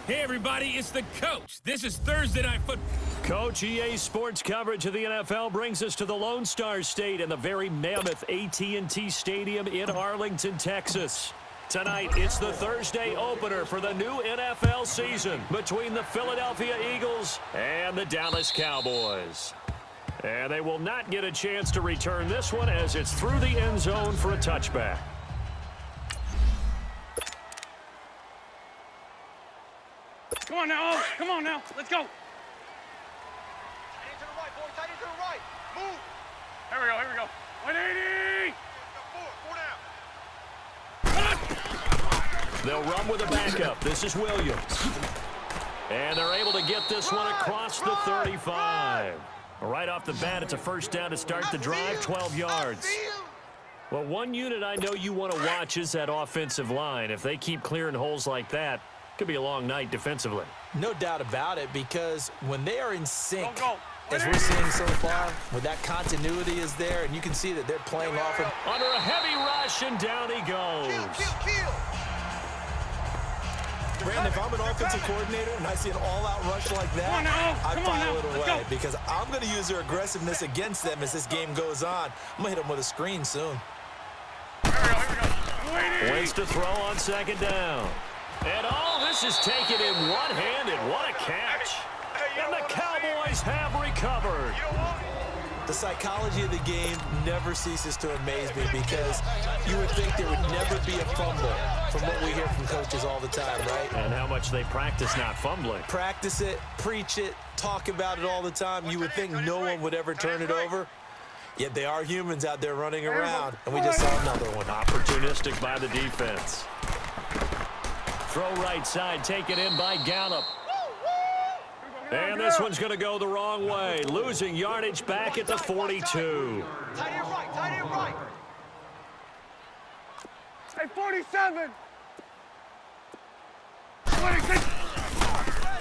Hey, everybody, it's the coach. This is Thursday Night Football. Coach, EA Sports coverage of the NFL brings us to the Lone Star State and the very mammoth AT&T Stadium in Arlington, Texas. Tonight, it's the Thursday opener for the new NFL season between the Philadelphia Eagles and the Dallas Cowboys. And they will not get a chance to return this one as it's through the end zone for a touchback. Come on now, oh, come on now, let's go. Tight end to the right, boy, tight end to the right. Move. Here we go. 180. Four down. They'll run with a backup. This is Williams. And they're able to get this one across the 35. Right off the bat, it's a first down to start the drive, 12 yards. Well, one unit I know you want to watch is that offensive line. If they keep clearing holes like that, could be a long night defensively. No doubt about it, because when they are in sync, as we're seeing so far, when that continuity is there, and you can see that they're playing off of... Under a heavy rush, and down he goes. Kill. Brandon, if I'm an offensive coordinator and I see an all-out rush like that, I file it away, because I'm going to use their aggressiveness against them as this game goes on. I'm going to hit them with a screen soon. Here we go. Waits to throw on second down. And all this is taken in one-handed. What a catch. And the Cowboys have recovered. The psychology of the game never ceases to amaze me, because you would think there would never be a fumble from what we hear from coaches all the time, right? And how much they practice not fumbling. Practice it, preach it, talk about it all the time. You would think no one would ever turn it over. Yet they are humans out there running around, and we just saw another one. Opportunistic by the defense. Throw right side, taken in by Gallup. And this one's going to go the wrong way. Losing yardage back at the 42. Tight end right. Hey, 47. 26.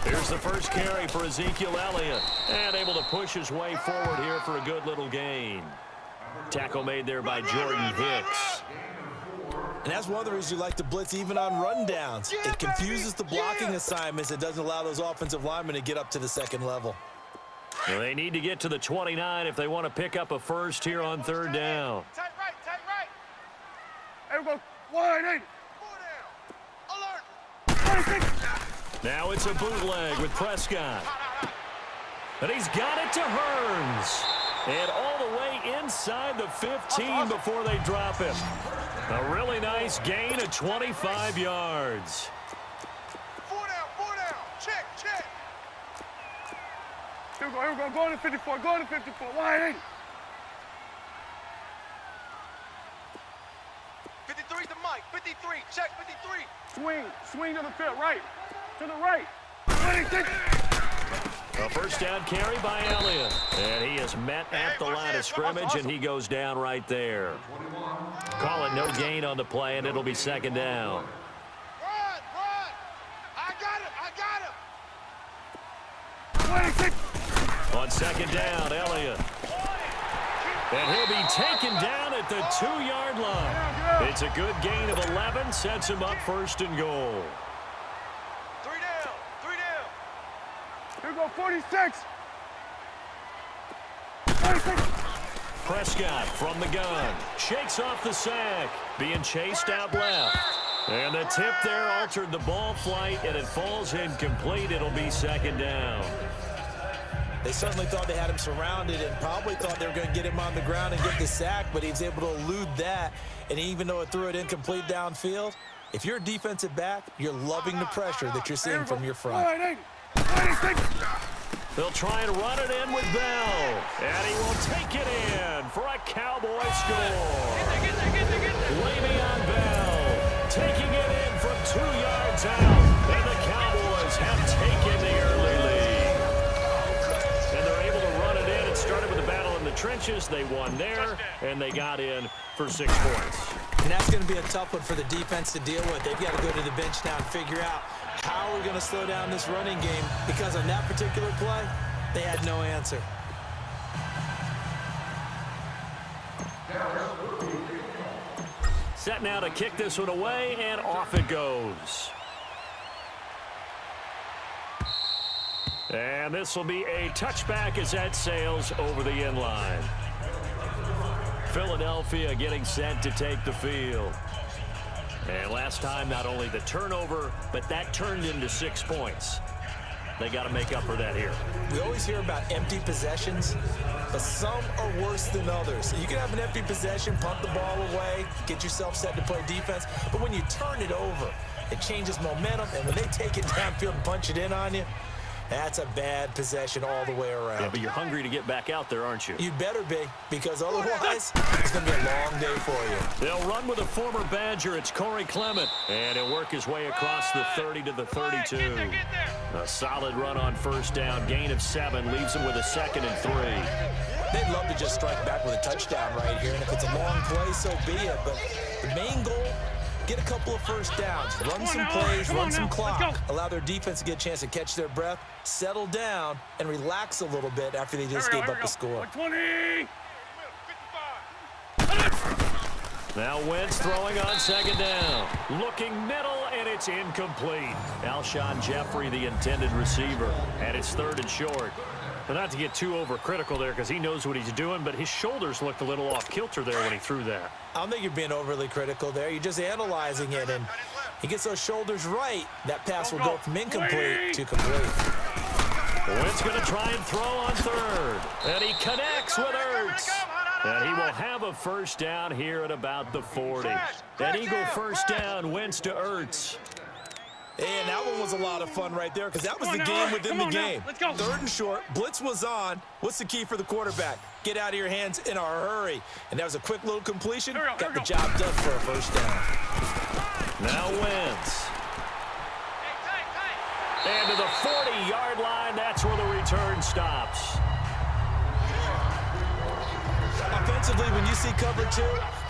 Here's the first carry for Ezekiel Elliott. And able to push his way forward here for a good little gain. Tackle made there by Jordan Hicks. And that's one of the reasons you like to blitz even on rundowns. It confuses the blocking assignments. It doesn't allow those offensive linemen to get up to the second level. Well, they need to get to the 29 if they want to pick up a first here on third down. Tight right. Here we go. 180. Four down. Alert. 26. Now it's a bootleg with Prescott. And he's got it to Hearns. And all the way inside the 15 before they drop him. A really nice gain of 25 yards. Four down. Check. Here we go. Going to 54. 180. 53 to Mike. 53. Check 53. Swing to the field. Right. To the right. 26. A first down carry by Elliott. And he is met at the line of scrimmage, and he goes down right there. Call it no gain on the play, and it'll be second down. Run. I got him. 26. On second down, Elliott. And he'll be taken down at the 2-yard line. It's a good gain of 11, sets him up first and goal. Three down. Here we go. 46. 46. Prescott from the gun. Shakes off the sack. Being chased out left. And the tip there altered the ball flight, and it falls incomplete. It'll be second down. They certainly thought they had him surrounded and probably thought they were going to get him on the ground and get the sack, but he was able to elude that. And even though it threw it incomplete downfield, if you're a defensive back, you're loving the pressure that you're seeing from your front. 180. 26. They'll try and run it in with Bell. And he will take it in for a Cowboy score. Le'Veon Bell taking it in from 2 yards out. And the Cowboys have taken the early lead. And they're able to run it in. It started with a battle in the trenches. They won there, and they got in for 6 points. And that's going to be a tough one for the defense to deal with. They've got to go to the bench now and figure out how we're going to slow down this running game, because on that particular play, they had no answer. Set now to kick this one away, and off it goes. And this will be a touchback as that sails over the end line. Philadelphia getting set to take the field. And last time, not only the turnover, but that turned into 6 points. They got to make up for that here. We always hear about empty possessions, but some are worse than others. You can have an empty possession, punt the ball away, get yourself set to play defense, but when you turn it over, it changes momentum, and when they take it downfield and punch it in on you, that's a bad possession all the way around. Yeah, but you're hungry to get back out there, aren't you? You better be, because otherwise, it's going to be a long day for you. They'll run with a former Badger. It's Corey Clement, and he'll work his way across the 30 to the 32. A solid run on first down. Gain of 7 leaves him with a 2nd and 3. They'd love to just strike back with a touchdown right here, and if it's a long play, so be it. But the main goal, get a couple of first downs, run some plays, run some clock, allow their defense to get a chance to catch their breath, settle down, and relax a little bit after they just gave up the score. 20. Now Wentz throwing on 2nd down. Looking middle, and it's incomplete. Alshon Jeffrey, the intended receiver, and it's 3rd and short. But not to get too overcritical there because he knows what he's doing, but his shoulders looked a little off kilter there when he threw that. I don't think you're being overly critical there. You're just analyzing it, and he gets those shoulders right. That pass will go from incomplete to complete. Wentz going to try and throw on 3rd, and he connects with Ertz. And he will have a first down here at about the 40. An Eagle first down, Wentz to Ertz. And that one was a lot of fun right there because that was the game within the game. 3rd and short, blitz was on. What's the key for the quarterback? Get out of your hands in a hurry. And that was a quick little completion. Got the job done for a first down. Now Wentz. And to the 40-yard line, that's where the return stops. Offensively, when you see cover 2,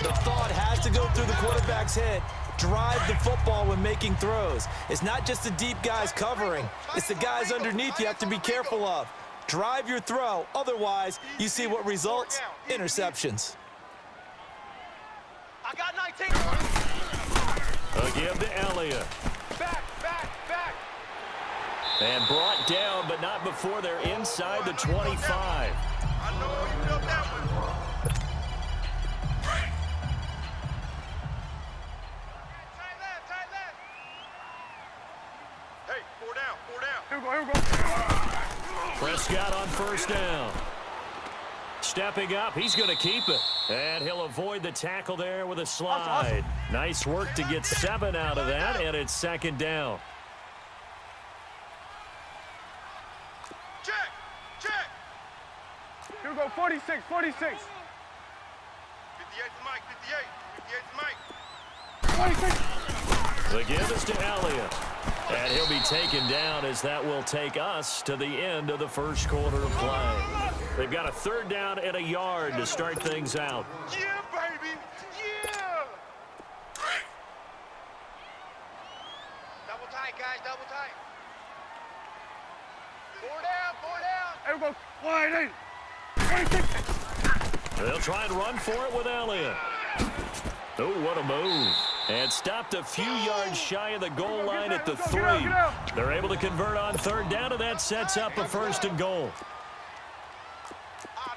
the thought has to go through the quarterback's head. Drive the football when making throws. It's not just the deep guys covering. It's the guys underneath you have to be careful of. Drive your throw. Otherwise, you see what results? Interceptions. I got 19. A give to Elliott. Back. And brought down, but not before they're inside the 25. I know you built that one. Tight left. Hey, 4 down. Here we go. Prescott on first down. Stepping up, he's going to keep it. And he'll avoid the tackle there with a slide. Nice work to get 7 out of that, and it's 2nd down. Check. Here we go. 46. 58's Mike. 58's Mike. 26. The give is to Elliott. And he'll be taken down as that will take us to the end of the first quarter of play. They've got a 3rd down and a yard to start things out. Yeah, baby. Yeah. Double tight, guys. Double tight. 4 down. Here we go. Wide in. 26. They'll try and run for it with Elliott. Oh, what a move. And stopped a few yards shy of the goal line at the 3. They're able to convert on 3rd down, and that sets up a 1st and goal. Odd.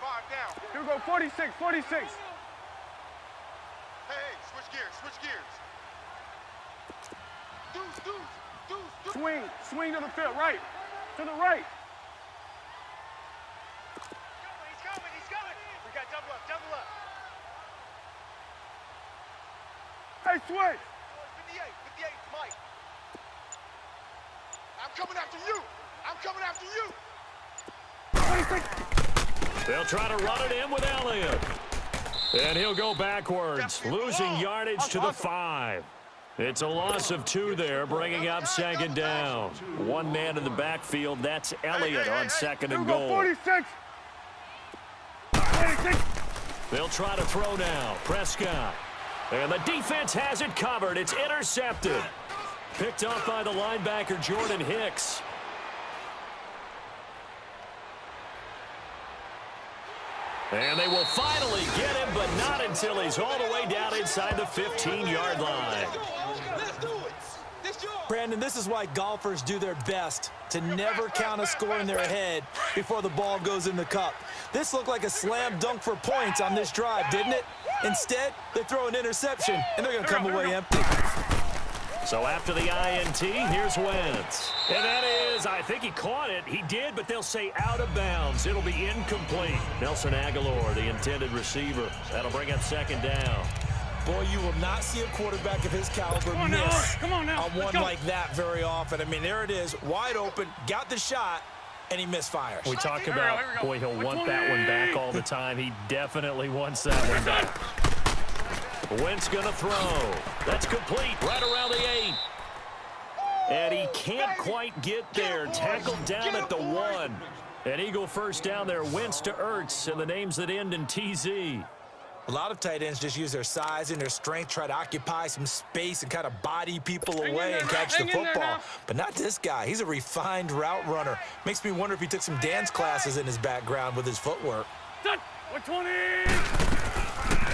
5 down. Here we go. 46. Hey, switch gears. Deuce. Swing to the field. Right. To the right. He's coming. We got double up. Hey, switch. 58, Mike. I'm coming after you. 26. They'll try to run it in with Elliott. And he'll go backwards, losing yardage to the 5. It's a loss of 2 there, bringing up 2nd down. 1 man in the backfield. That's Elliott on 2nd and goal. 46. 26. They'll try to throw now. Prescott. And the defense has it covered. It's intercepted. Picked up by the linebacker, Jordan Hicks. And they will finally get him, but not until he's all the way down inside the 15-yard line. Let's do it. This yours. Brandon, this is why golfers do their best to never count a score in their head before the ball goes in the cup. This looked like a slam dunk for points on this drive, didn't it? Instead, they throw an interception, and they're going to come away empty. So after the INT, here's Wentz. And that is, I think he caught it. He did, but they'll say out of bounds. It'll be incomplete. Nelson Aguilar, the intended receiver. That'll bring up second down. Boy, you will not see a quarterback of his caliber miss on one like that very often. I mean, there it is, wide open, got the shot, and he misfires. We talk about, boy, he'll want that one back all the time. He definitely wants that one back. Wentz going to throw. That's complete right around the 8. And he can't quite get there. Tackled down at the 1. An Eagle first down there. Wentz to Ertz, and the names that end in TZ. A lot of tight ends just use their size and their strength, try to occupy some space and kind of body people away and catch the football. But not this guy. He's a refined route runner. Makes me wonder if he took some dance classes in his background with his footwork. 20.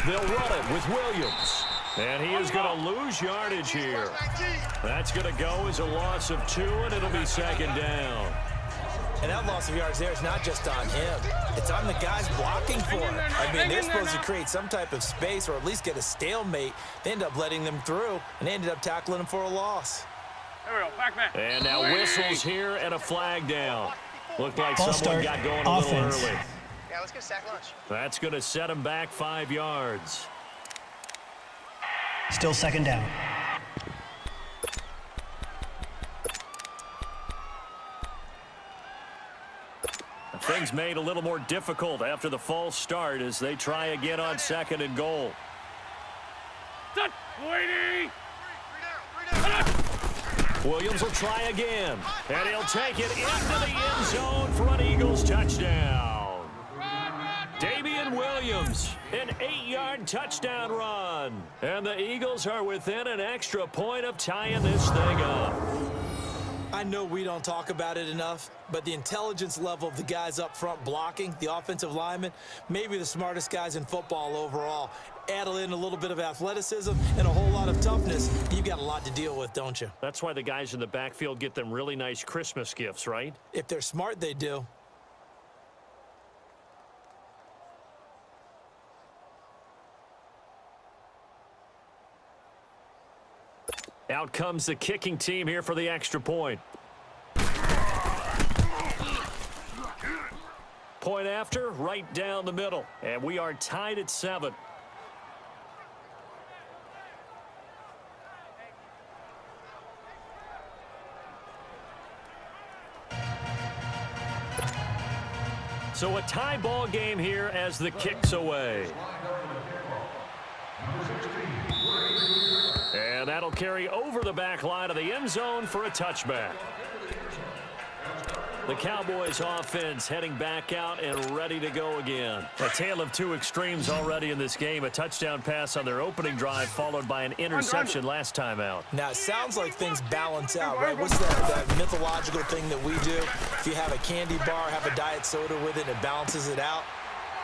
They'll run it with Williams. And he is going to lose yardage here. That's going to go as a loss of 2, and it'll be second down. And that loss of yards there is not just on him. It's on the guys blocking for him. I mean, they're supposed to create some type of space or at least get a stalemate. They end up letting them through, and they ended up tackling him for a loss. There we go, back man. And now whistles here and a flag down. Looked like Ball someone start. got going Offense. a little early. Yeah, let's get a sack lunch. That's going to set him back 5 yards. Still second down. Things made a little more difficult after the false start as they try again on second and goal. Williams will try again, and he'll take it into the end zone for an Eagles touchdown. Damian Williams, an 8-yard touchdown run. And the Eagles are within an extra point of tying this thing up. I know we don't talk about it enough, but the intelligence level of the guys up front blocking, the offensive linemen, maybe the smartest guys in football overall. Add in a little bit of athleticism and a whole lot of toughness, you've got a lot to deal with, don't you? That's why the guys in the backfield get them really nice Christmas gifts, right? If they're smart, they do. Out comes the kicking team here for the extra point. Point after, right down the middle. And we are tied at 7. So a tie ball game here as the kick's away. And that'll carry over the back line of the end zone for a touchback. The Cowboys offense heading back out and ready to go again. A tale of two extremes already in this game. A touchdown pass on their opening drive followed by an interception last time out. Now, it sounds like things balance out, right? What's that mythological thing that we do? If you have a candy bar, have a diet soda with it, it balances it out.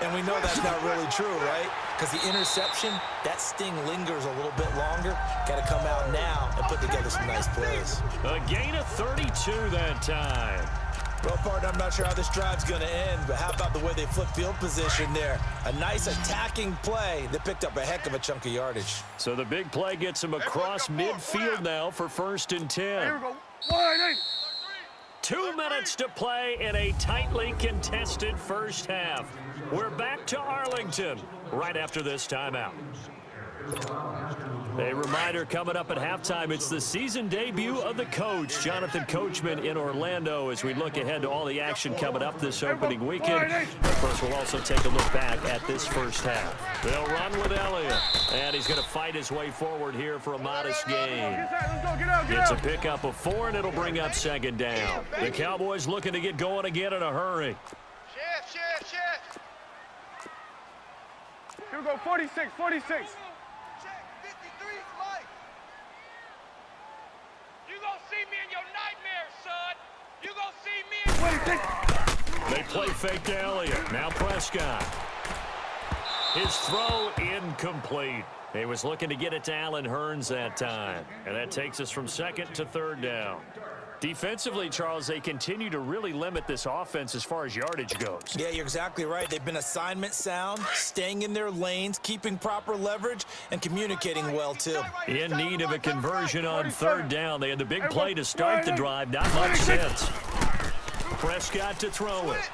And we know that's not really true, right? Because the interception, that sting lingers a little bit longer. Got to come out now and put together some nice plays. A gain of 32 that time. Well, partner, I'm not sure how this drive's going to end, but how about the way they flip field position there? A nice attacking play that picked up a heck of a chunk of yardage. So the big play gets him across midfield now for 1st and 10. Here we go. Wide 8. 2 minutes to play in a tightly contested first half. We're back to Arlington right after this timeout. A reminder coming up at halftime, it's the season debut of the coach, Jonathan Coachman in Orlando, as we look ahead to all the action coming up this opening weekend. Of course, we'll also take a look back at this first half. They'll run with Elliott, and he's going to fight his way forward here for a modest gain. It's a pickup of 4, and it'll bring up second down. The Cowboys looking to get going again in a hurry. Shift. Here we go, 46. Check, 53, Mike. You gonna see me in your nightmares, son. You gonna see me in... They play fake to Elliott. Now Prescott. His throw incomplete. He was looking to get it to Allen Hurns that time. And that takes us from second to third down. Defensively, Charles, they continue to really limit this offense as far as yardage goes. Yeah, you're exactly right. They've been assignment sound, staying in their lanes, keeping proper leverage, and communicating well, too. In need of a conversion on third down. They had the big play to start the drive. Not much sense. Prescott to throw it.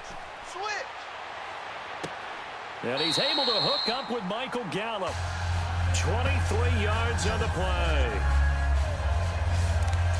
And he's able to hook up with Michael Gallup. 23 yards on the play.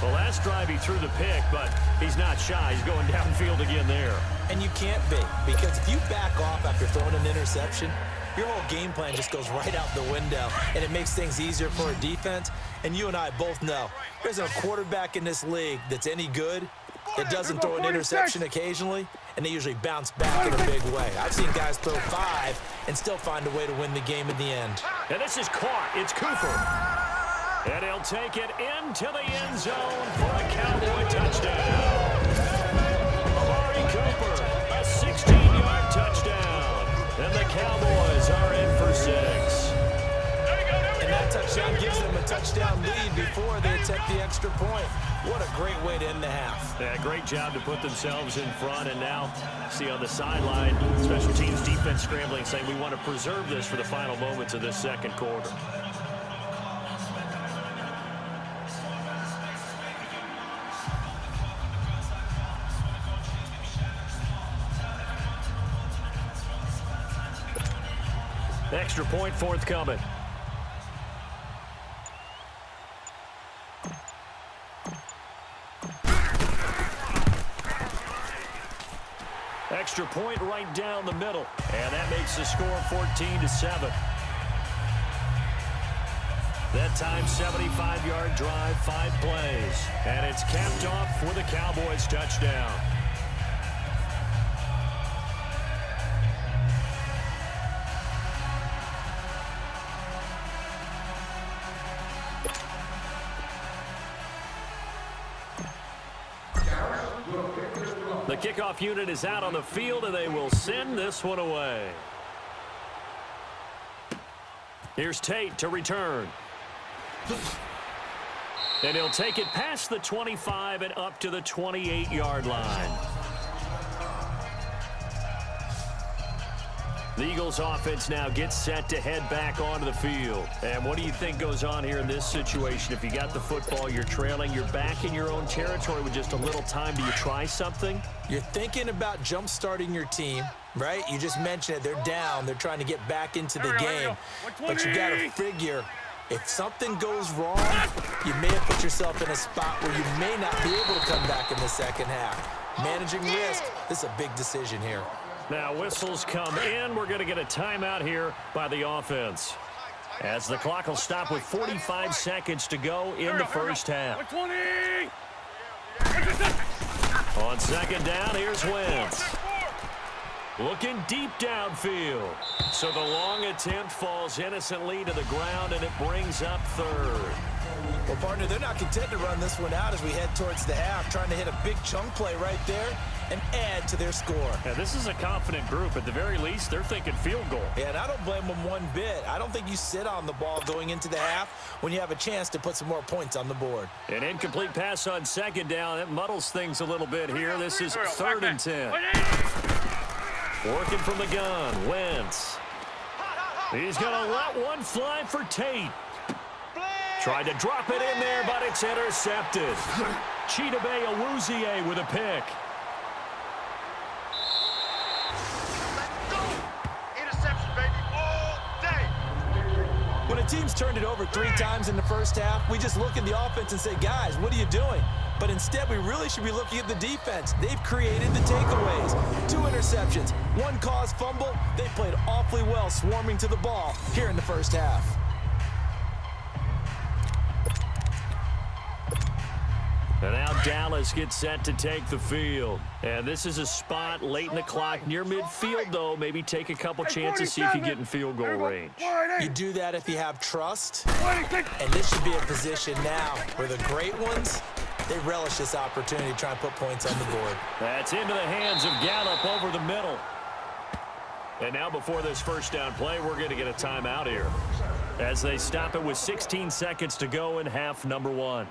The last drive he threw the pick, but he's not shy. He's going downfield again there. And you can't be, because if you back off after throwing an interception, your whole game plan just goes right out the window, and it makes things easier for a defense. And you and I both know there's a quarterback in this league that's any good that doesn't throw an interception occasionally, and they usually bounce back in a big way. I've seen guys throw 5 and still find a way to win the game in the end. And this is caught. It's Cooper. And he'll take it into the end zone for a Cowboy touchdown. Amari Cooper, a 16-yard touchdown. And the Cowboys are in for 6. And that touchdown gives them a touchdown lead before they attempt the extra point. What a great way to end the half. Yeah, great job to put themselves in front. And now, see on the sideline, special teams defense scrambling, saying we want to preserve this for the final moments of this second quarter. Extra point forthcoming. Extra point right down the middle. And that makes the score 14-7. That time, 75-yard drive, 5 plays. And it's capped off with a Cowboys touchdown. The kickoff unit is out on the field, and they will send this one away. Here's Tate to return. And he'll take it past the 25 and up to the 28-yard line. The Eagles offense now gets set to head back onto the field. And what do you think goes on here in this situation? If you got the football, you're trailing, you're back in your own territory with just a little time. Do you try something? You're thinking about jump-starting your team, right? You just mentioned it. They're down. They're trying to get back into the game. But you got to figure, if something goes wrong, you may have put yourself in a spot where you may not be able to come back in the second half. Managing risk, this is a big decision here. Now whistles come in. We're going to get a timeout here by the offense, as the clock will stop with 45 seconds to go in the first half. On second down, here's Wentz. Looking deep downfield. So the long attempt falls innocently to the ground, and it brings up third. Well, partner, they're not content to run this one out as we head towards the half, trying to hit a big chunk play right there and add to their score. Yeah, this is a confident group. At the very least, they're thinking field goal. Yeah, and I don't blame them one bit. I don't think you sit on the ball going into the half when you have a chance to put some more points on the board. An incomplete pass on second down. It muddles things a little bit here. This is 3rd and 10. Working from the gun, Wentz. He's going to let one fly for Tate. Tried to drop it in there, but it's intercepted. Chidobe Awuzie with a pick. Interception, baby, all day. When a team's turned it over 3 times in the first half, we just look at the offense and say, guys, what are you doing? But instead, we really should be looking at the defense. They've created the takeaways. 2 interceptions, 1 caused fumble. They played awfully well swarming to the ball here in the first half. And now Dallas gets set to take the field. And this is a spot late in the clock near midfield, though. Maybe take a couple chances, see if you get in field goal range. You do that if you have trust. And this should be a position now where the great ones, they relish this opportunity to try and put points on the board. That's into the hands of Gallup over the middle. And now before this first down play, we're going to get a timeout here. as they stop it with 16 seconds to go in half number 1.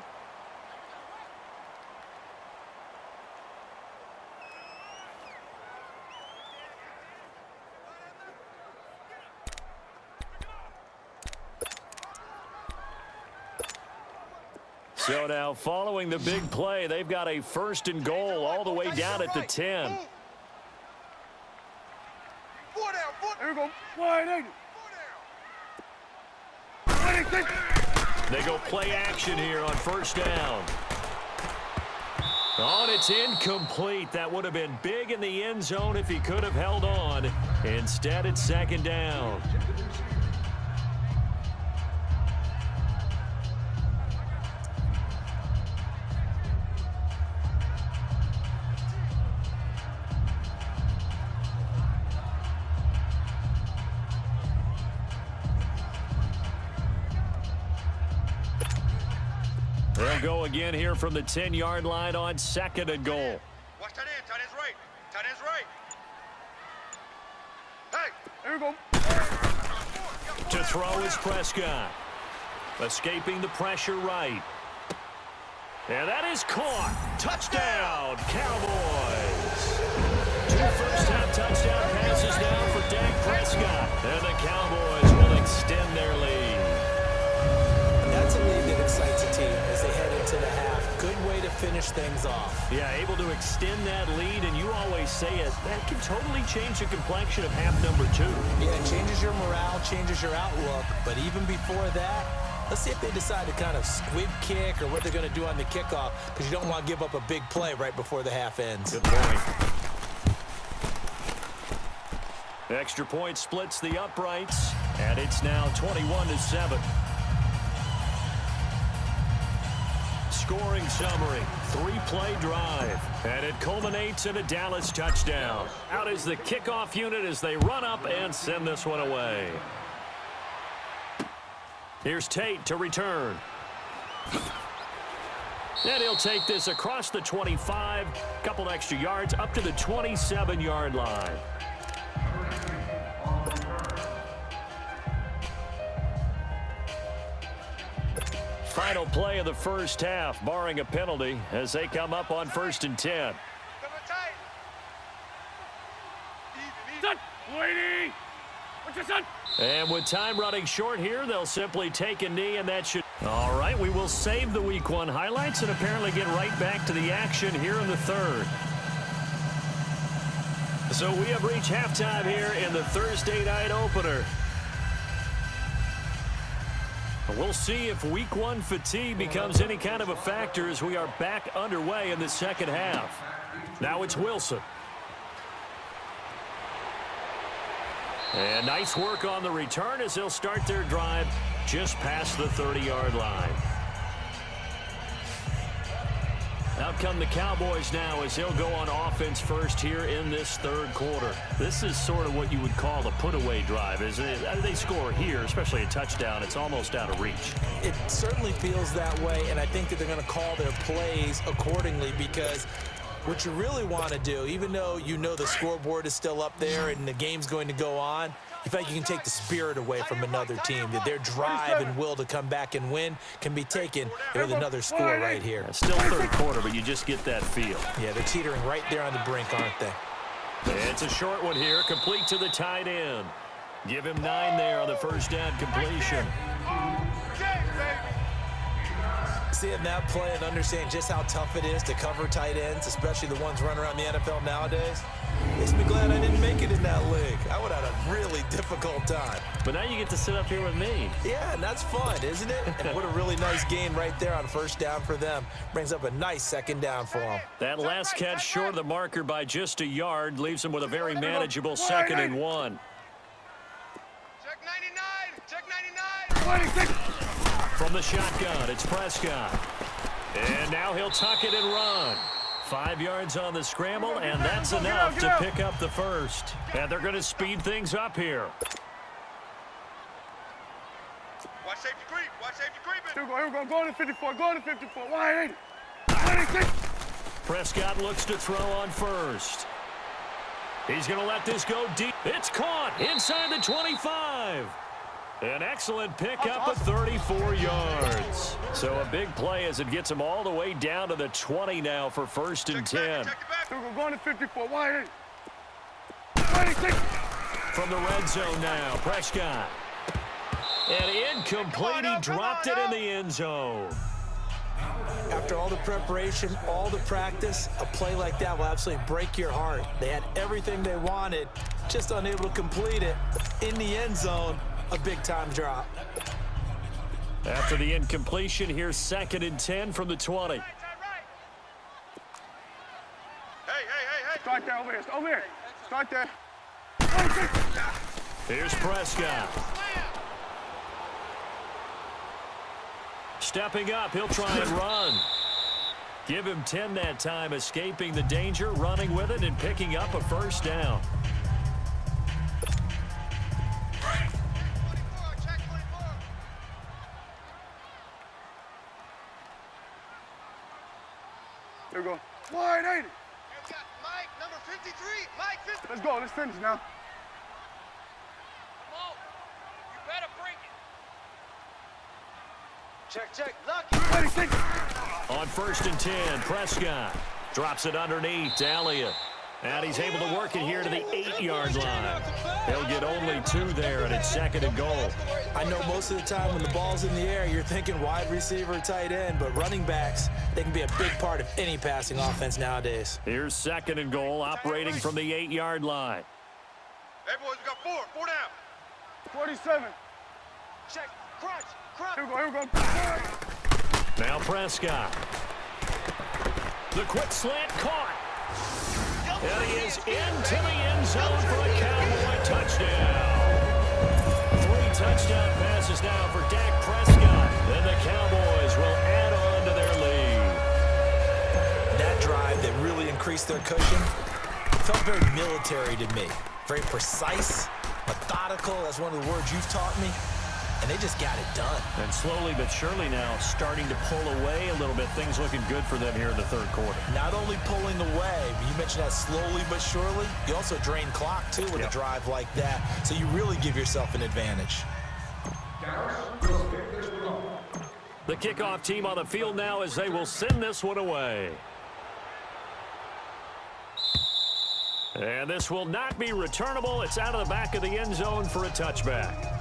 So now following the big play, they've got a 1st and goal all the way down at the 10. Here we go. Wide eight. They go play action here on 1st down. Oh, and it's incomplete. That would have been big in the end zone if he could have held on. Instead, it's 2nd down. They'll go again here from the 10-yard line on 2nd and goal. Watch tight end. Tight end's right. Tight end's right. Hey, Here we go. To throw is Prescott. Escaping the pressure right. And that is caught. Touchdown, Cowboys. 2 first-half touchdown passes now for Dak Prescott. And the Cowboys will extend their lead. That's a lead that excites a team as they head into the half. Good way to finish things off. Yeah, able to extend that lead, and you always say it, that can totally change the complexion of half number 2. Yeah, it changes your morale, changes your outlook. But even before that, let's see if they decide to kind of squib kick or what they're going to do on the kickoff, because you don't want to give up a big play right before the half ends. Good point. The extra point splits the uprights, and it's now 21-7. Scoring summary, 3-play drive, and it culminates in a Dallas touchdown. Out is the kickoff unit as they run up and send this one away. Here's Tate to return. And he'll take this across the 25, couple extra yards up to the 27-yard line. Final play of the first half, barring a penalty, as they come up on 1st and 10. Son, lady. What's your son? And with time running short here, they'll simply take a knee, and that should... All right, we will save the Week 1 highlights and apparently get right back to the action here in the 3rd. So we have reached halftime here in the Thursday night opener. We'll see if Week 1 fatigue becomes any kind of a factor as we are back underway in the 2nd half. Now it's Wilson. And nice work on the return as they'll start their drive just past the 30-yard line. Out come the Cowboys now as they'll go on offense first here in this 3rd quarter. This is sort of what you would call a put-away drive, isn't it? They score here, especially a touchdown. It's almost out of reach. It certainly feels that way, and I think that they're going to call their plays accordingly, because what you really want to do, even though you know the scoreboard is still up there and the game's going to go on, you feel like you can take the spirit away from another team, that their drive and will to come back and win can be taken with another score right here. Still 3rd quarter, but you just get that feel. Yeah, they're teetering right there on the brink, aren't they? It's a short one here, complete to the tight end. Give him 9 there on the 1st down completion. Seeing that play and understand just how tough it is to cover tight ends, especially the ones running around the NFL nowadays, makes me glad I didn't make it in that league. I would have had a really difficult time. But now you get to sit up here with me. Yeah, and that's fun, isn't it? And what a really nice gain right there on 1st down for them. Brings up a nice 2nd down for them. That last catch short of the marker by just a yard leaves them with a very manageable 2nd and 1. Check 99. Check 99. From the shotgun, it's Prescott. And now he'll tuck it and run. 5 yards on the scramble, and that's enough to pick up the 1st. And they're going to speed things up here. Watch safety creep. Watch safety creeping. Here we go. Go to 54. Go to 54. Wide eight. Prescott looks to throw on 1st. He's going to let this go deep. It's caught inside the 25. An excellent pickup of 34 yards. So a big play as it gets him all the way down to the 20 now for 1st and 10. We're going to 54. Wide. From the red zone now, Prescott. And incomplete, he dropped it in the end zone. After all the preparation, all the practice, a play like that will absolutely break your heart. They had everything they wanted, just unable to complete it. In the end zone, a big-time drop. After the incompletion, here's 2nd and 10 from the 20. Hey. Start there, over here. Over here. Start there. Here's Prescott. Stepping up, he'll try and run. Give him 10 that time, escaping the danger, running with it, and picking up a 1st down. There we go. Wide 80. Mike, number 53. Mike, 50. Let's go. Let's finish now. Come on. You better bring it. Check. Lucky. 26. On 1st and 10, Prescott drops it underneath to Elliott. And he's able to work it here to the 8-yard line. He'll get only 2 there, and it's 2nd and goal. I know most of the time when the ball's in the air, you're thinking wide receiver, tight end, but running backs, they can be a big part of any passing offense nowadays. Here's 2nd and goal, operating from the 8-yard line. Hey, boys, we got 4 down. 47. Check. Crunch. Here we go. Now Prescott. The quick slant caught. And he is into the end zone for a Cowboy touchdown. 3 touchdown passes now for Dak Prescott. And the Cowboys will add on to their lead. That drive that really increased their cushion felt very military to me. Very precise, methodical. That's one of the words you've taught me. And they just got it done. And slowly but surely now starting to pull away a little bit. Things looking good for them here in the 3rd quarter. Not only pulling away, but you mentioned that slowly but surely. You also drain clock, too, with a drive like that. So you really give yourself an advantage. The kickoff team on the field now as they will send this one away. And this will not be returnable. It's out of the back of the end zone for a touchback.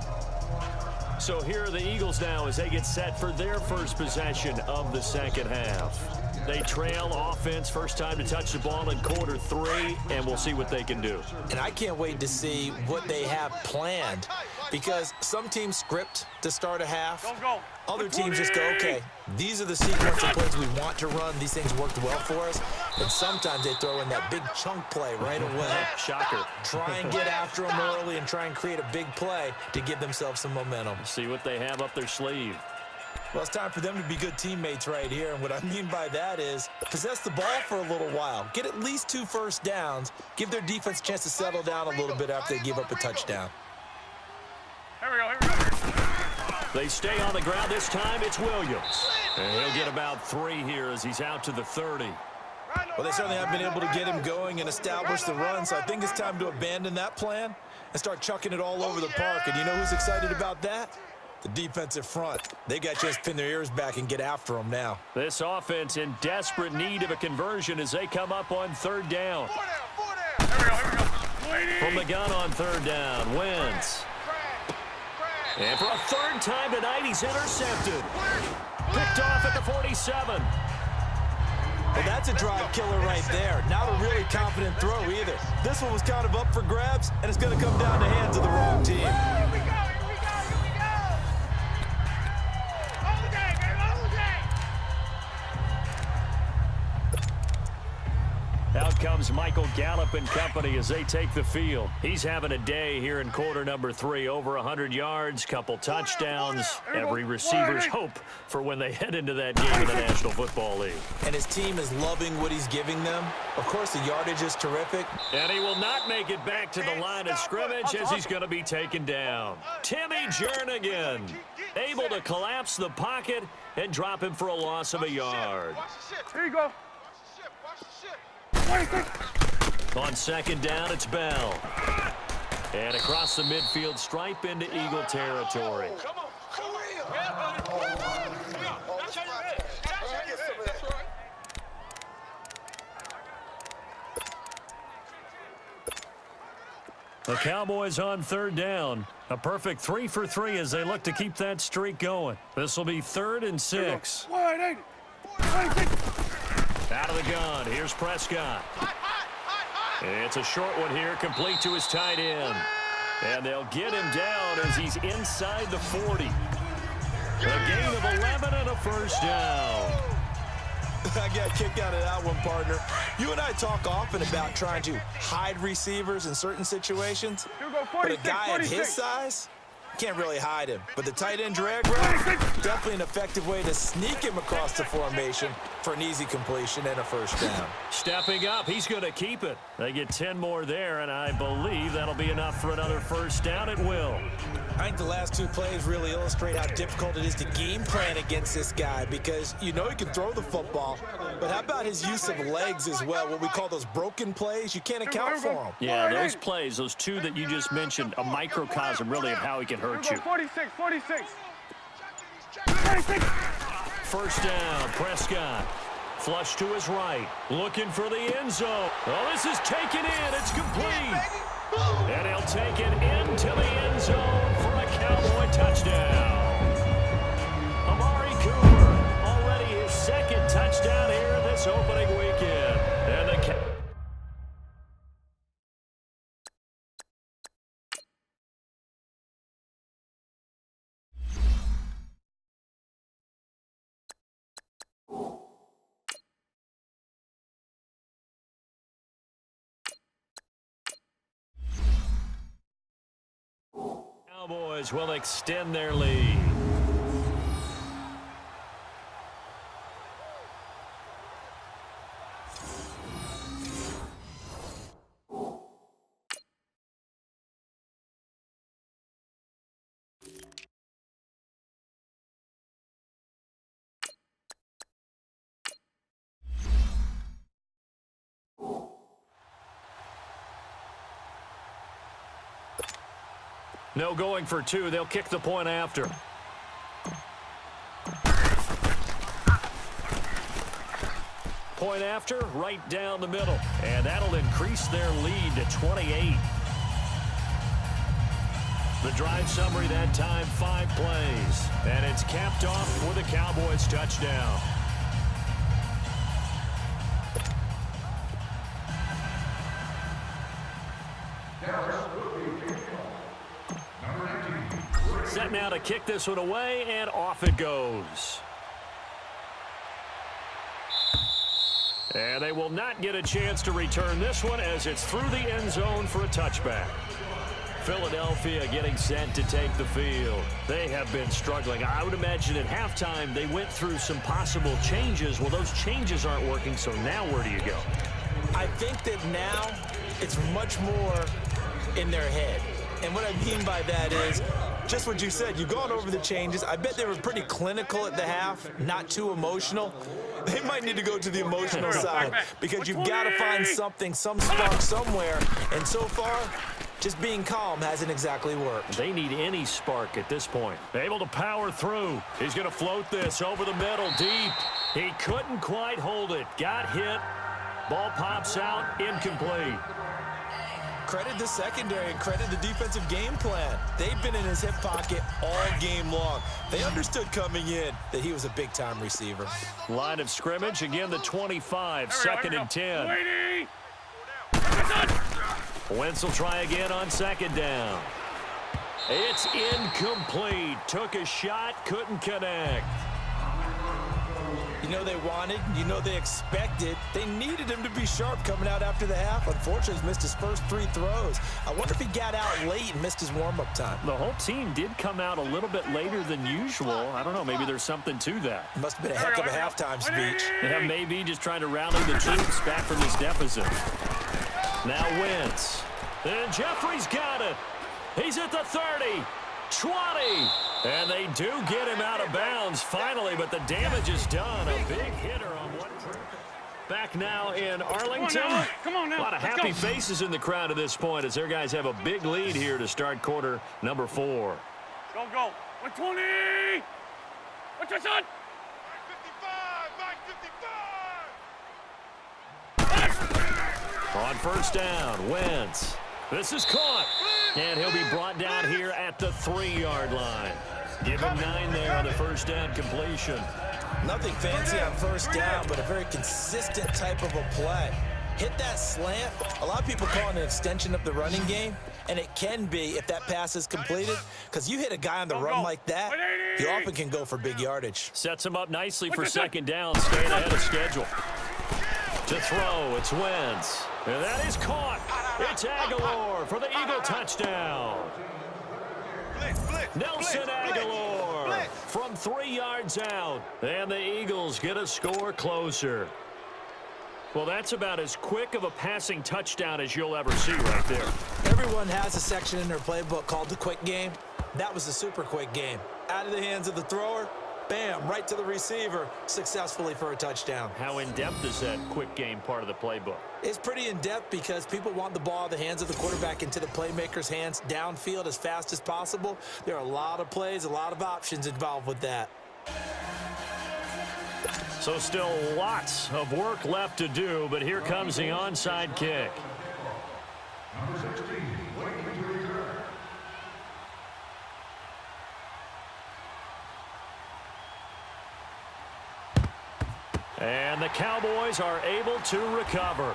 So here are the Eagles now as they get set for their first possession of the 2nd half. They trail offense, first time to touch the ball in quarter 3, and we'll see what they can do. And I can't wait to see what they have planned, because some teams script to start a half. Other teams just go, okay, these are the sequence of plays we want to run. These things worked well for us. And sometimes they throw in that big chunk play right away. Shocker. Try and get after them early and try and create a big play to give themselves some momentum. See what they have up their sleeve. Well, it's time for them to be good teammates right here. And what I mean by that is possess the ball for a little while. Get at least 2 first downs. Give their defense a chance to settle down a little bit after they give up a touchdown. Here we go. They stay on the ground. This time it's Williams. And he'll get about 3 here as he's out to the 30. Well, they certainly have been able to get him going and establish the run, so I think it's time to abandon that plan and start chucking it all over the park. And you know who's excited about that? The defensive front. They got to just pin their ears back and get after them now. This offense in desperate need of a conversion as they come up on 3rd down. 4 down. From the gun on 3rd down, Wentz. And for a 3rd time tonight, he's intercepted. Picked off at the 47. Well, that's a drive killer right there. Not a really confident throw either. This one was kind of up for grabs, and it's going to come down the hands of the wrong team. Here we go. All day, baby, all day. Out comes Michael Gallup and company as they take the field. He's having a day here in quarter number 3. Over 100 yards, couple touchdowns. Every receiver's hope for when they head into that game in the National Football League. And his team is loving what he's giving them. Of course, the yardage is terrific. And he will not make it back to the line of scrimmage as he's going to be taken down. Timmy Jernigan able to collapse the pocket and drop him for a loss of a yard. Here you go. On 2nd down, it's Bell. And across the midfield stripe into Eagle territory. Come on. Yeah, buddy. That's how you hit. That's how you hit. That's right. The Cowboys on third down. A perfect 3 for 3 as they look to keep that streak going. This will be 3rd and 6. Wide 80. Out of the gun. Here's Prescott. It's a short one here, complete to his tight end. And they'll get him down as he's inside the 40. A gain of 11 and a first down. I got kicked out of that one, partner. You and I talk often about trying to hide receivers in certain situations. But a guy of his size, can't really hide him. But the tight end drag route, definitely an effective way to sneak him across the formation for an easy completion and a first down. Stepping up, he's going to keep it. They get 10 more there, and I believe that'll be enough for another first down at will. I think the last 2 plays really illustrate how difficult it is to game plan against this guy because you know he can throw the football, but how about his use of legs as well, what we call those broken plays? You can't account for them. Yeah, those plays, those 2 that you just mentioned, a microcosm really of how he can hurt you. 46. First down, Prescott. Flush to his right, looking for the end zone. Well, this is taken in. It's complete. And he'll take it into the end zone for a Cowboy touchdown. Amari Cooper, already his 2nd touchdown here this opening weekend. And the Cowboys will extend their lead. No going for 2. They'll kick the point after. Point after, right down the middle. And that'll increase their lead to 28. The drive summary that time, 5 plays. And it's capped off with a Cowboys touchdown. Set now to kick this one away, and off it goes. And they will not get a chance to return this one as it's through the end zone for a touchback. Philadelphia getting set to take the field. They have been struggling. I would imagine at halftime they went through some possible changes. Well, those changes aren't working, so now where do you go? I think that now it's much more in their head. And what I mean by that is just what you said. You've gone over the changes. I bet they were pretty clinical at the half, not too emotional. They might need to go to the emotional side because you've got to find something, some spark somewhere. And so far, just being calm hasn't exactly worked. They need any spark at this point. Able to power through. He's going to float this over the middle, deep. He couldn't quite hold it. Got hit. Ball pops out, incomplete. Credit the secondary and credit the defensive game plan. They've been in his hip pocket all game long. They understood coming in that he was a big-time receiver. Line of scrimmage, again the 25, 2nd and 10. Wentz will try again on 2nd down. It's incomplete. Took a shot, couldn't connect. You know they wanted, you know they expected. They needed him to be sharp coming out after the half. Unfortunately, he's missed his first 3 throws. I wonder if he got out late and missed his warm-up time. The whole team did come out a little bit later than usual. I don't know, maybe there's something to that. Must have been a heck of a halftime speech. Yeah, maybe just trying to rally the troops back from this deficit. Now Wentz. And Jeffrey's got it. He's at the 30. 20. And they do get him out of bounds finally, but the damage is done. A big hitter on one. Back now in Arlington. Come on now. A lot of happy faces in the crowd at this point as their guys have a big lead here to start quarter number 4. Go. 120. What's your son? Back 55. On first down, Wentz. This is caught. And he'll be brought down here at the 3-yard line. Give him 9 there on the first down completion. Nothing fancy on first down, but a very consistent type of a play. Hit that slant. A lot of people call it an extension of the running game, and it can be if that pass is completed, because you hit a guy on the run like that, you often can go for big yardage. Sets him up nicely for second down, staying ahead of schedule. To throw, it's Wentz. And that is caught. It's Aguilar for the Eagle touchdown. Nelson Aguilar from 3 yards out. And the Eagles get a score closer. Well, that's about as quick of a passing touchdown as you'll ever see right there. Everyone has a section in their playbook called the quick game. That was the super quick game. Out of the hands of the thrower, bam, right to the receiver, successfully for a touchdown. How in-depth is that quick game part of the playbook? It's pretty in-depth because people want the ball in the hands of the quarterback into the playmaker's hands downfield as fast as possible. There are a lot of plays, a lot of options involved with that. So still lots of work left to do, but here comes the onside kick. And the Cowboys are able to recover.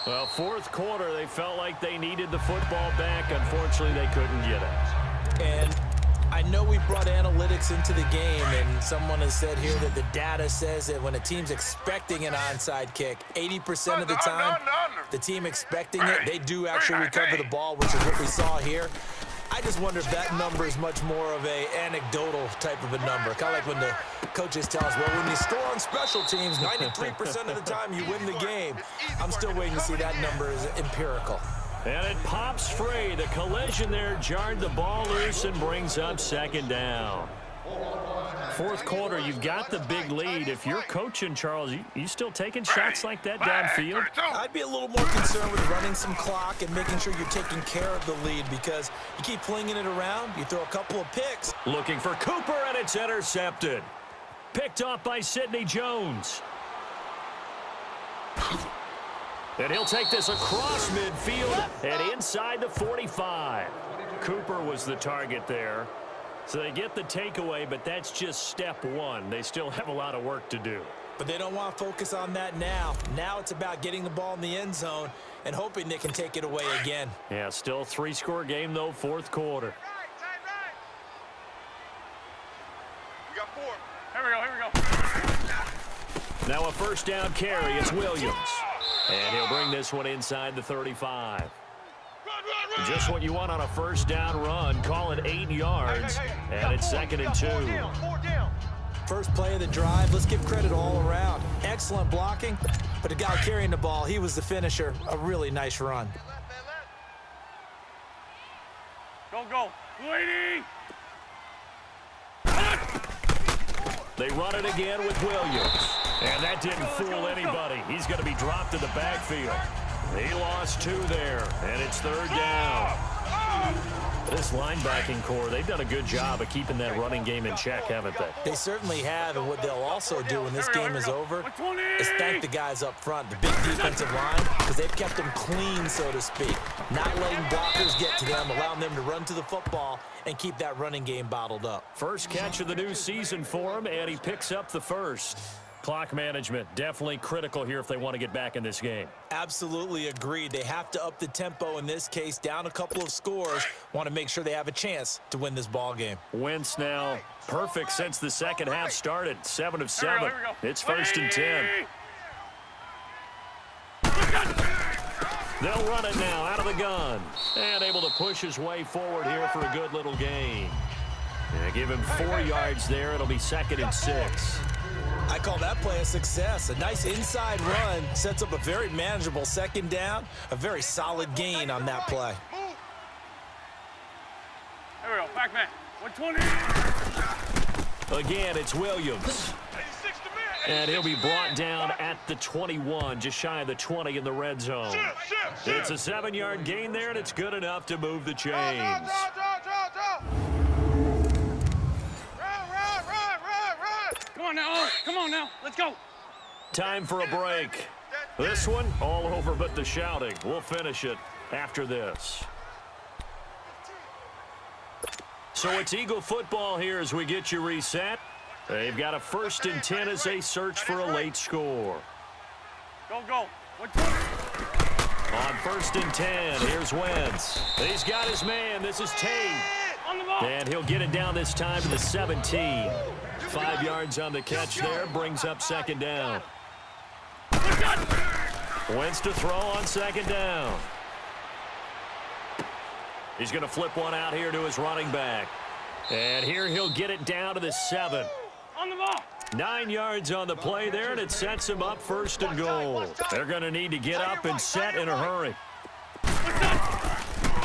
Well, fourth quarter, they felt like they needed the football back. Unfortunately, they couldn't get it. And I know we brought analytics into the game, and someone has said here that the data says that when a team's expecting an onside kick, 80% of the time, the team expecting it, they do actually recover the ball, which is what we saw here. I just wonder if that number is much more of a anecdotal type of a number. Kind of like when the coaches tell us, well, when you score on special teams, 93% of the time you win the game. I'm still waiting to see that number is empirical. And it pops free. The collision there jarred the ball loose and brings up second down. Fourth quarter, you've got the big lead. If you're coaching, Charles, you still taking shots like that downfield? I'd be a little more concerned with running some clock and making sure you're taking care of the lead, because you keep flinging it around, you throw a couple of picks. Looking for Cooper, and it's intercepted. Picked off by Sidney Jones. And he'll take this across midfield and inside the 45. Cooper was the target there. So they get the takeaway, but that's just step one. They still have a lot of work to do. But they don't want to focus on that now. Now it's about getting the ball in the end zone and hoping they can take it away again. Yeah, still a 3-score game, though, fourth quarter. We got 4. Here we go. Now a first down carry. It's Williams. And he'll bring this one inside the 35. Just what you want on a first down run. Call it 8 yards. And it's 2nd and 2. 4 down. First play of the drive, let's give credit all around. Excellent blocking, but the guy carrying the ball, he was the finisher. A really nice run. Go. Lady! They run it again with Williams. And that didn't fool anybody. He's going to be dropped in the backfield. He lost 2 there, and it's 3rd down. This linebacking core, they've done a good job of keeping that running game in check, haven't they? They certainly have, and what they'll also do when this game is over is thank the guys up front, the big defensive line, because they've kept them clean, so to speak. Not letting blockers get to them, allowing them to run to the football and keep that running game bottled up. First catch of the new season for him, and he picks up the first. Clock management, definitely critical here if they want to get back in this game. Absolutely agreed. They have to up the tempo in this case, down a couple of scores. Want to make sure they have a chance to win this ball game. Wentz now perfect since the second half started. 7 of 7. It's 1st and 10. They'll run it now out of the gun. And able to push his way forward here for a good little gain. Yeah, give him 4 yards there. It'll be 2nd and 6. I call that play a success. A nice inside run sets up a very manageable second down. A very solid gain on that play. Here we go. Back man. 120. Again, it's Williams. And he'll be brought down at the 21, just shy of the 20 in the red zone. It's a 7-yard gain there, and it's good enough to move the chains. Come on now. Come on now. Let's go. Time for a break. This one, all over but the shouting. We'll finish it after this. So it's Eagle football here as we get you reset. They've got a 1st and 10 as they search for a late score. Go, go. On 1st and 10, here's Wentz. He's got his man. This is Tate. On the ball. And he'll get it down this time to the 17. 5 yards on the catch there, brings up 2nd down. Wentz to throw on 2nd down. He's going to flip one out here to his running back. And here he'll get it down to the 7. On the ball. 9 yards on the play there, and it sets him up 1st and goal. They're going to need to get up and set in a hurry.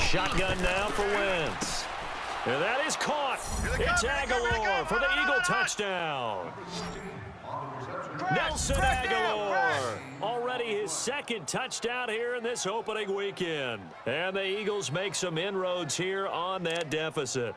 Shotgun now for Wentz. And that is caught. It's Aguilar for the Eagle touchdown. Nelson Aguilar, already his 2nd touchdown here in this opening weekend. And the Eagles make some inroads here on that deficit.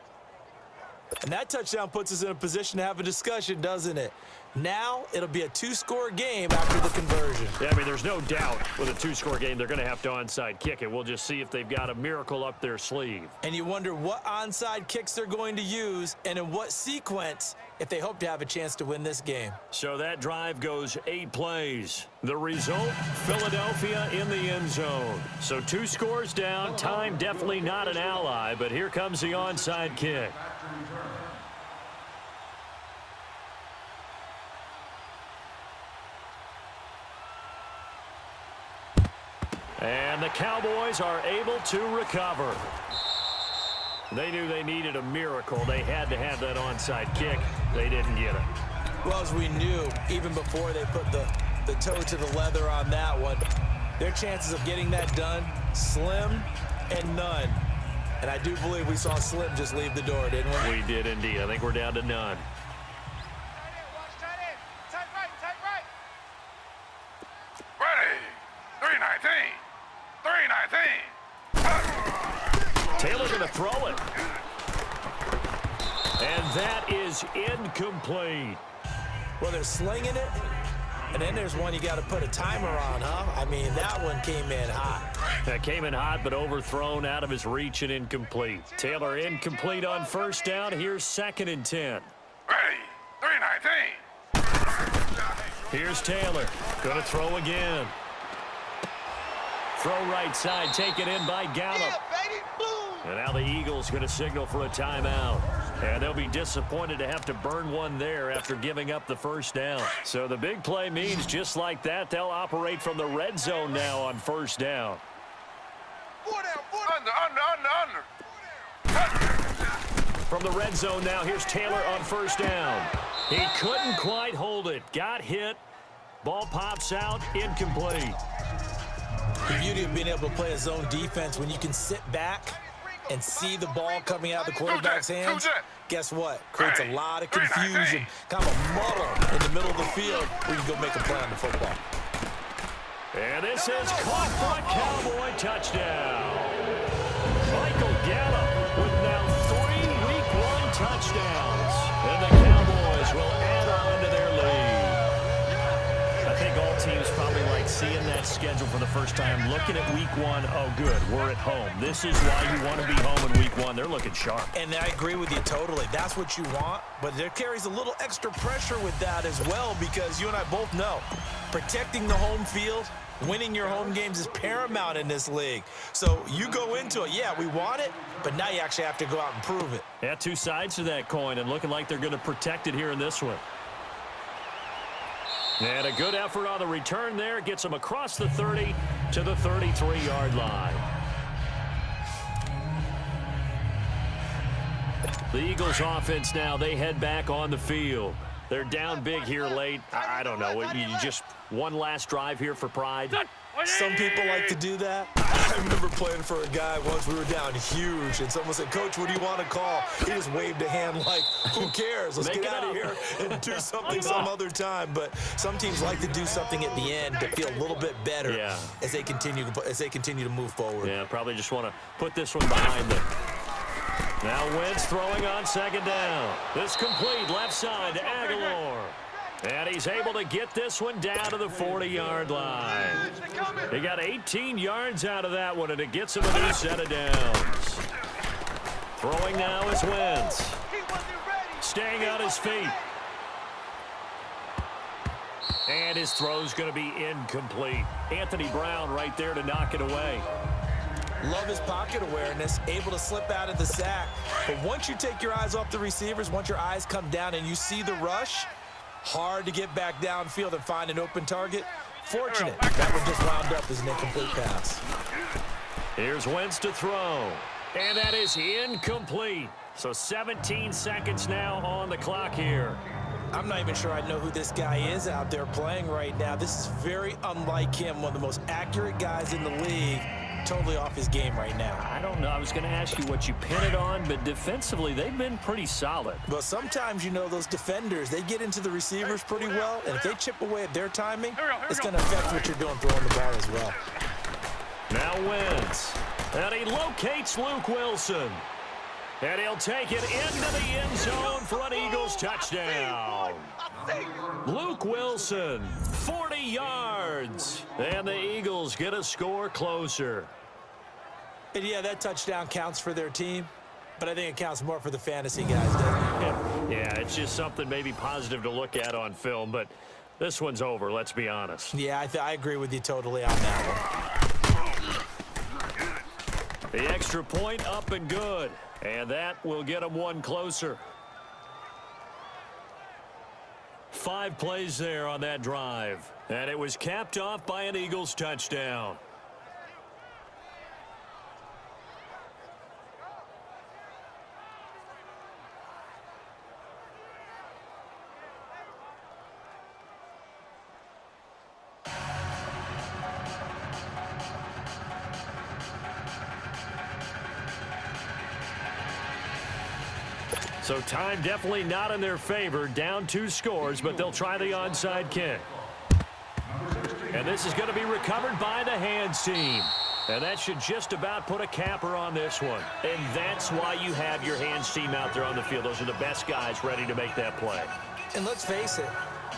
And that touchdown puts us in a position to have a discussion, doesn't it? Now it'll be a 2-score game after the conversion. Yeah, I mean, there's no doubt with a 2-score game they're going to have to onside kick it. We'll just see if they've got a miracle up their sleeve. And you wonder what onside kicks they're going to use and in what sequence if they hope to have a chance to win this game. So that drive goes 8 plays. The result, Philadelphia in the end zone. So 2 scores down. Time definitely not an ally, but here comes the onside kick. And the Cowboys are able to recover. They knew they needed a miracle. They had to have that onside kick. They didn't get it. Well, as we knew, even before they put the toe to the leather on that one, their chances of getting that done, slim and none. And I do believe we saw Slim just leave the door, didn't we? We did indeed. I think we're down to none. Ready. 319. 319. Taylor going to throw it. And that is incomplete. Well, they're slinging it, and then there's one you got to put a timer on, huh? I mean, that one came in hot. That came in hot, but overthrown out of his reach and incomplete. Taylor incomplete on 1st down. Here's 2nd and 10. Ready. 319. Here's Taylor. Going to throw again. Throw right side, taken in by Gallup. And now the Eagles going to signal for a timeout. And they'll be disappointed to have to burn one there after giving up the 1st down. So the big play means just like that, they'll operate from the red zone now on 1st down. Under. From the red zone now, here's Taylor on 1st down. He couldn't quite hold it. Got hit. Ball pops out, incomplete. The beauty of being able to play a zone defense when you can sit back and see the ball coming out of the quarterback's hands, guess what? Creates a lot of confusion, kind of a muddle in the middle of the field where you can go make a play on the football. And this is caught for a Cowboy touchdown. Michael Gallup with now 3 Week 1 touchdowns. And the Cowboys will add on to their lead. I think all teams probably like seeing that schedule for the first time, looking at Week 1, oh good, we're at home. This is why you want to be home in Week 1. They're looking sharp. And I agree with you totally. That's what you want, but there carries a little extra pressure with that as well because you and I both know protecting the home field, winning your home games is paramount in this league. So you go into it, yeah, we want it, but now you actually have to go out and prove it. Yeah, 2 sides to that coin and looking like they're going to protect it here in this one. And a good effort on the return there. Gets them across the 30 to the 33-yard line. The Eagles offense now, they head back on the field. They're down big here late. I don't know. You just one last drive here for pride. Some people like to do that. I remember playing for a guy once. We were down huge, and someone said, "Coach, what do you want to call?" He just waved a hand like, "Who cares? Let's get out of here and do something some other time." But some teams like to do something at the end to feel a little bit better as they continue to move forward. Yeah, probably just want to put this one behind them. Now Wentz throwing on second down. This complete left side to Aguilar. And he's able to get this one down to the 40-yard line. He got 18 yards out of that one, and it gets him a new set of downs. Throwing now is Wentz. Staying on his feet. And his throw's going to be incomplete. Anthony Brown right there to knock it away. Love his pocket awareness, able to slip out of the sack. But once you take your eyes off the receivers, once your eyes come down and you see the rush, hard to get back downfield and find an open target. Fortunate that one just wound up as an incomplete pass. Here's Wentz to throw. And that is incomplete. So 17 seconds now on the clock here. I'm not even sure I know who this guy is out there playing right now. This is very unlike him, one of the most accurate guys in the league. Totally off his game right now. I don't know. I was going to ask you what you pin it on, but defensively, they've been pretty solid. Well, sometimes, you know, those defenders, they get into the receivers pretty well, and if they chip away at their timing, it's going to affect what you're doing throwing the ball as well. Now Wentz. And he locates Luke Wilson. And he'll take it into the end zone for an Eagles touchdown. Luke Wilson, 40 yards. And the Eagles get a score closer. And yeah, that touchdown counts for their team, but I think it counts more for the fantasy guys, doesn't it? Yeah, it's just something maybe positive to look at on film, but this one's over, let's be honest. Yeah, I agree with you totally on that one. The extra point up and good, and that will get them one closer. 5 plays there on that drive, and it was capped off by an Eagles touchdown. So time definitely not in their favor. Down 2 scores, but they'll try the onside kick. And this is going to be recovered by the hands team. And that should just about put a capper on this one. And that's why you have your hands team out there on the field. Those are the best guys ready to make that play. And let's face it,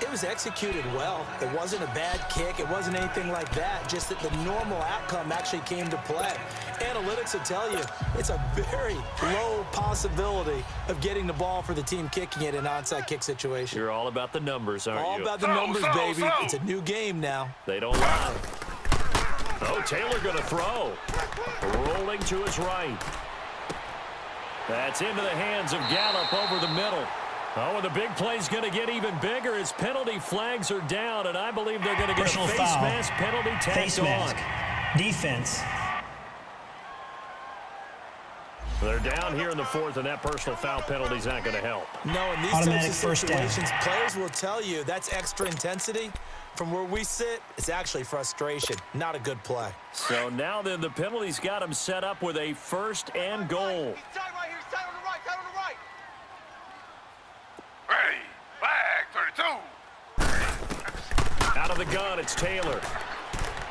it was executed well. It wasn't a bad kick. It wasn't anything like that. Just that the normal outcome actually came to play. Analytics will tell you it's a very low possibility of getting the ball for the team kicking it in an onside kick situation. You're all about the numbers, aren't you? All about the numbers, baby. It's a new game now. They don't lie. Oh, Taylor going to throw. Rolling to his right. That's into the hands of Gallup over the middle. Oh, and the big play's going to get even bigger as penalty flags are down, and I believe they're going to get a face mask penalty tacked on. Defense. They're down here in the 4th, and that personal foul penalty is not going to help. No, in these Automatic types of situations, down. players will tell you that's extra intensity. From where we sit, it's actually frustration, not a good play. So now then, the penalty's got him set up with a 1st and goal. He's tight right here. He's tight on the right. Tight on the right. Ready, flag, 32. Out of the gun, it's Taylor.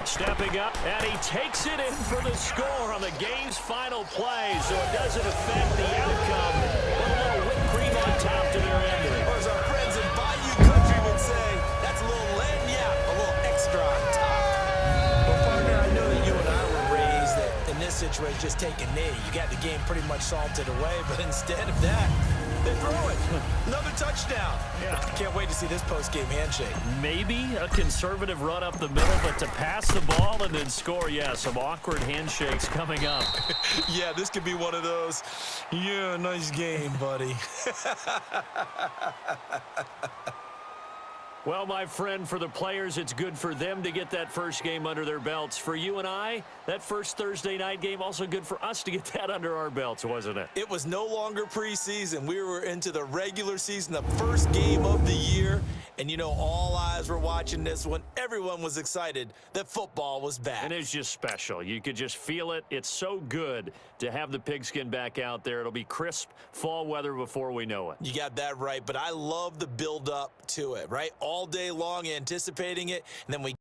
Stepping up, and he takes it in for the score on the game's final play, so it doesn't affect the outcome. But a little whipped cream on top to their ending. Or as our friends in Bayou Country would say, that's a little lagniappe, a little extra on top. Well, partner, I know that you and I were raised that in this situation, just take a knee. You got the game pretty much salted away, but instead of that, they throw it. Another touchdown. Yeah. Can't wait to see this post-game handshake. Maybe a conservative run up the middle, but to pass the ball and then score, yeah, some awkward handshakes coming up. Yeah, this could be one of those, yeah, nice game, buddy. Well, my friend, for the players, it's good for them to get that first game under their belts. For you and I, that first Thursday night game, also good for us to get that under our belts, wasn't it? It was no longer preseason. We were into the regular season, the first game of the year. And, you know, all eyes were watching this one. Everyone was excited that football was back. And it's just special. You could just feel it. It's so good to have the pigskin back out there. It'll be crisp fall weather before we know it. You got that right, but I love the build-up to it, right? All day long anticipating it, and then we